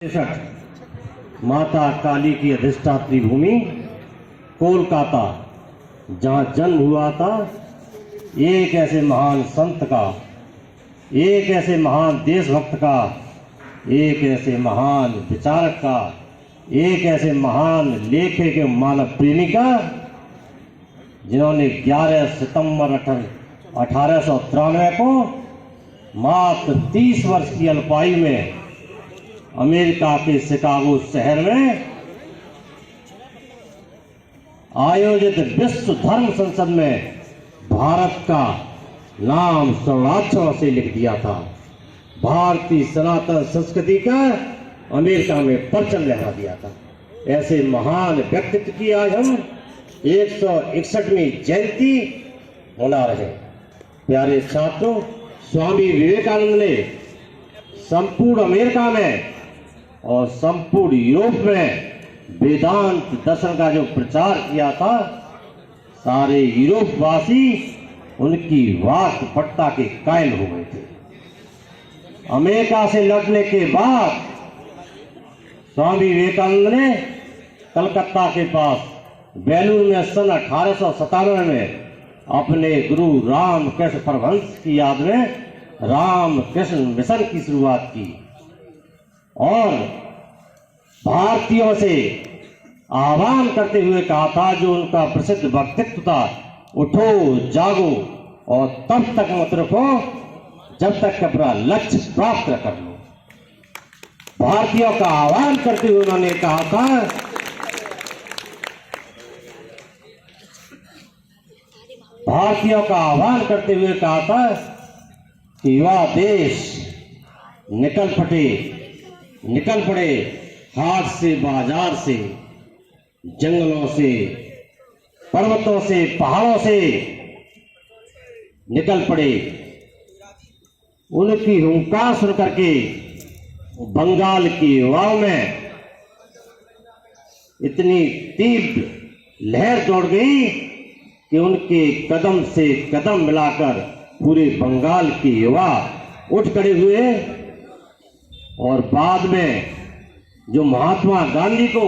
माता काली की अधिष्ठात्री भूमि कोलकाता, जहाँ जन्म हुआ था एक ऐसे महान संत का, एक ऐसे महान देशभक्त का, एक ऐसे महान विचारक का, एक ऐसे महान लेखक के मानव प्रेमी का, जिन्होंने 11 सितंबर 1893 को मात्र 30 वर्ष की अल्पायु में अमेरिका के शिकागो शहर में आयोजित विश्व धर्म संसद में भारत का नाम स्वर्णाक्षरों से लिख दिया था। भारतीय सनातन संस्कृति का अमेरिका में परचम लहरा दिया था। ऐसे महान व्यक्तित्व की आज हम 161वीं जयंती मना रहे। प्यारे छात्रों, स्वामी विवेकानंद ने संपूर्ण अमेरिका में और संपूर्ण यूरोप में वेदांत दर्शन का जो प्रचार किया था, सारे यूरोपवासी उनकी वाक्पटुता के कायल हो गए थे। अमेरिका से लौटने के बाद स्वामी विवेकानंद ने कलकत्ता के पास बेलूर में सन 1897 में अपने गुरु रामकृष्ण परमहंस की याद में रामकृष्ण मिशन की शुरुआत की और भारतीयों से आह्वान करते हुए कहा था, जो उनका प्रसिद्ध व्यक्तित्व था, उठो जागो और तब तक मत रुको जब तक अपना लक्ष्य प्राप्त कर लो। भारतीयों का आह्वान करते हुए उन्होंने कहा था, भारतीयों का आह्वान करते हुए कहा था कि युवा देश निकल पड़े हाट से, बाजार से, जंगलों से, पर्वतों से, पहाड़ों से निकल पड़े। उनकी हुंकार सुन करके बंगाल की युवाओं में इतनी तीव्र लहर दौड़ गई कि उनके कदम से कदम मिलाकर पूरे बंगाल के युवा उठ खड़े हुए और बाद में जो महात्मा गांधी को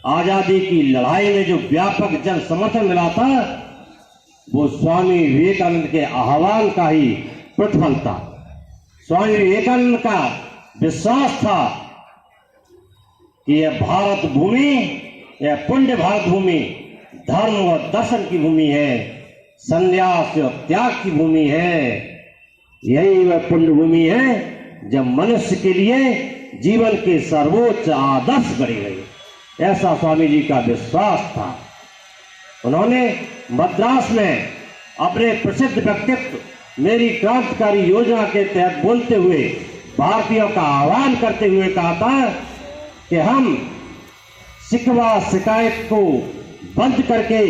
आजादी की लड़ाई में जो व्यापक जन समर्थन मिला था, वो स्वामी विवेकानंद के आह्वान का ही प्रतिफल था। स्वामी विवेकानंद का विश्वास था कि यह भारत भूमि, यह पुण्य भारत भूमि धर्म और दर्शन की भूमि है, संन्यास और त्याग की भूमि है। यही वह पुण्य भूमि है जब मनुष्य के लिए जीवन के सर्वोच्च आदर्श गढ़े गए। ऐसा स्वामी जी का विश्वास था। उन्होंने मद्रास में अपने प्रसिद्ध व्यक्तित्व मेरी क्रांतिकारी योजना के तहत बोलते हुए भारतीयों का आह्वान करते हुए कहा था कि हम शिकवा शिकायत को बंद करके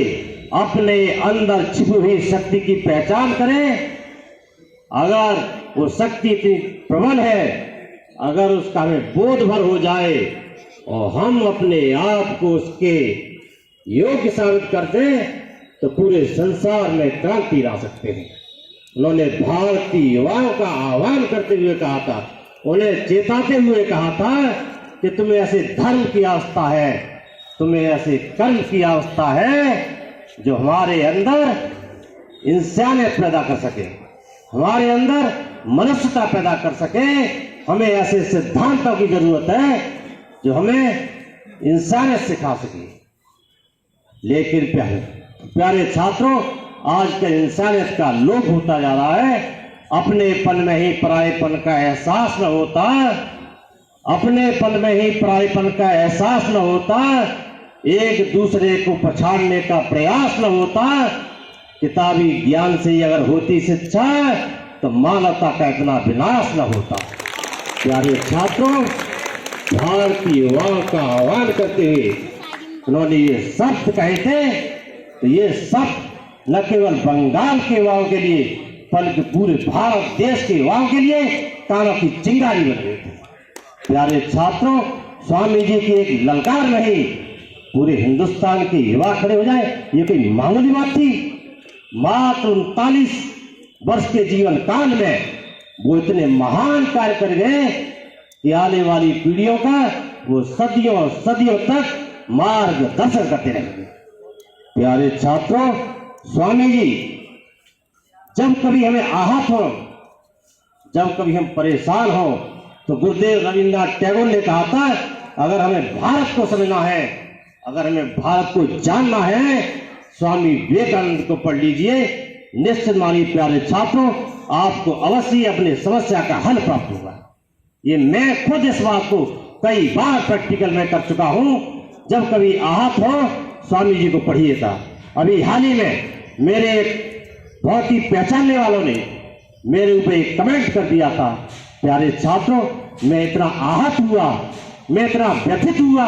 अपने अंदर छिपी हुई शक्ति की पहचान करें। अगर वो शक्ति इतनी प्रबल है, अगर उसका हमें बोध भर हो जाए और हम अपने आप को उसके योग्य साबित कर दें, तो पूरे संसार में क्रांति ला सकते हैं। उन्होंने भारतीय युवाओं का आह्वान करते हुए कहा था, उन्हें चेताते हुए कहा था कि तुम्हें ऐसे धर्म की अवस्था है, तुम्हें ऐसे कर्म की अवस्था है जो हमारे अंदर इंसानियत पैदा कर सके, हमारे अंदर मनुष्यता पैदा कर सके। हमें ऐसे सिद्धांतों की जरूरत है जो हमें इंसानियत सिखा सके। लेकिन प्यारे छात्रों, आजकल इंसानियत का लोप होता जा रहा है। अपनेपन में ही परायेपन का एहसास न होता, अपनेपन में ही परायेपन का एहसास न होता, एक दूसरे को पछाड़ने का प्रयास न होता। किताबी ज्ञान से अगर होती शिक्षा तो मानवता का इतना विनाश न होता। प्यारे छात्रों, भारतीय युवाओं का आह्वान करते हुए उन्होंने ये शब्द कहे थे, तो ये शब्द न केवल बंगाल के युवाओं के लिए बल्कि पूरे भारत देश के युवाओं के लिए कानों की चिंगारी बन गई थी। प्यारे छात्रों, स्वामी जी की एक ललकार नहीं, पूरे हिंदुस्तान के युवा खड़े हो जाए, ये कोई मामूली बात थी। मात्र 39 वर्ष के जीवन काल में वो इतने महान कार्य कर गए कि आने वाली पीढ़ियों का वो सदियों सदियों तक मार्गदर्शन करते रहेंगे। प्यारे छात्रों, स्वामी जी जब कभी हमें आहत हो, जब कभी हम परेशान हो, तो गुरुदेव रविन्द्रनाथ टैगोर ने कहा था, अगर हमें भारत को समझना है, अगर हमें भारत को जानना है, स्वामी विवेकानंद को पढ़ लीजिए। निश्चित मानिए प्यारे छात्रों, आपको अवश्य अपने समस्या का हल प्राप्त होगा। ये मैं खुद इस बात को कई बार प्रैक्टिकल में कर चुका हूं। जब कभी आहत हो, स्वामी जी को पढ़िए था। अभी हाल ही में मेरे बहुत ही पहचानने वालों ने मेरे ऊपर एक कमेंट कर दिया था, प्यारे छात्रों मैं इतना आहत हुआ, मैं इतना व्यथित हुआ,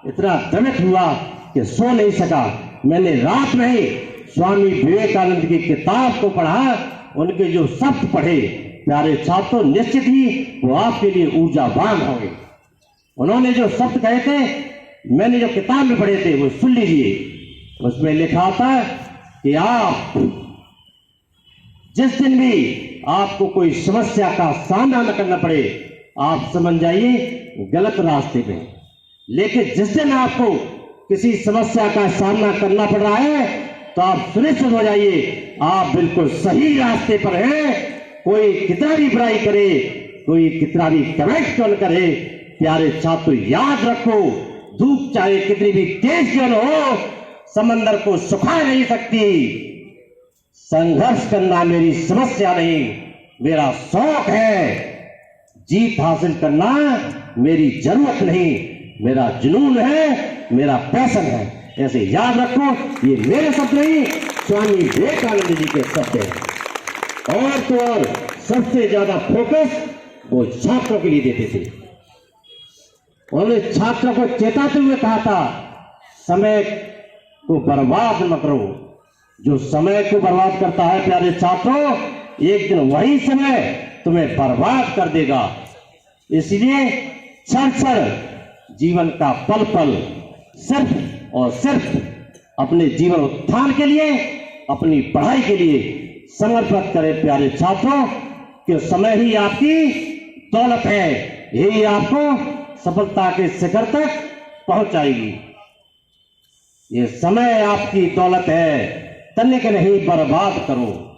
इतना द्रवित हुआ कि सो नहीं सका। मैंने रात में ही स्वामी विवेकानंद की किताब को पढ़ा, उनके जो शब्द पढ़े, प्यारे छात्रों निश्चित ही वो आपके लिए ऊर्जावान होंगे। उन्होंने जो शब्द कहे थे, मैंने जो किताब में पढ़े थे वो सुन लीजिए। उसमें लिखा था कि आप जिस दिन भी आपको कोई समस्या का सामना न करना पड़े, आप समझ जाइए गलत रास्ते पे। लेकिन जिस दिन आपको किसी समस्या का सामना करना पड़ रहा है, तो आप सुनिश्चित हो जाइए आप बिल्कुल सही रास्ते पर हैं। कोई कितना भी बुराई करे, कोई कितना भी कमेंट क्यों न करे, प्यारे छात्रों याद रखो, धूप चाहे कितनी भी तेज क्यों न हो, समंदर को सुखा नहीं सकती। संघर्ष करना मेरी समस्या नहीं, मेरा शौक है। जीत हासिल करना मेरी जरूरत नहीं, मेरा जुनून है, मेरा पैशन है। ऐसे याद रखो, ये मेरे शब्द नहीं, स्वामी विवेकानंद जी के शब्द हैं। और तो और सबसे ज्यादा फोकस वो छात्रों के लिए देते थे। उन्होंने छात्रों को चेताते हुए कहा था, समय को बर्बाद मत करो। जो समय को बर्बाद करता है प्यारे छात्रों, एक दिन वही समय तुम्हें बर्बाद कर देगा। इसलिए क्षण क्षण जीवन का पल पल सिर्फ और सिर्फ अपने जीवन उत्थान के लिए, अपनी पढ़ाई के लिए समर्पित करें प्यारे छात्रों, कि समय ही आपकी दौलत है, यही आपको सफलता के शिखर तक पहुंचाएगी। ये समय आपकी दौलत है, तनिक नहीं बर्बाद करो।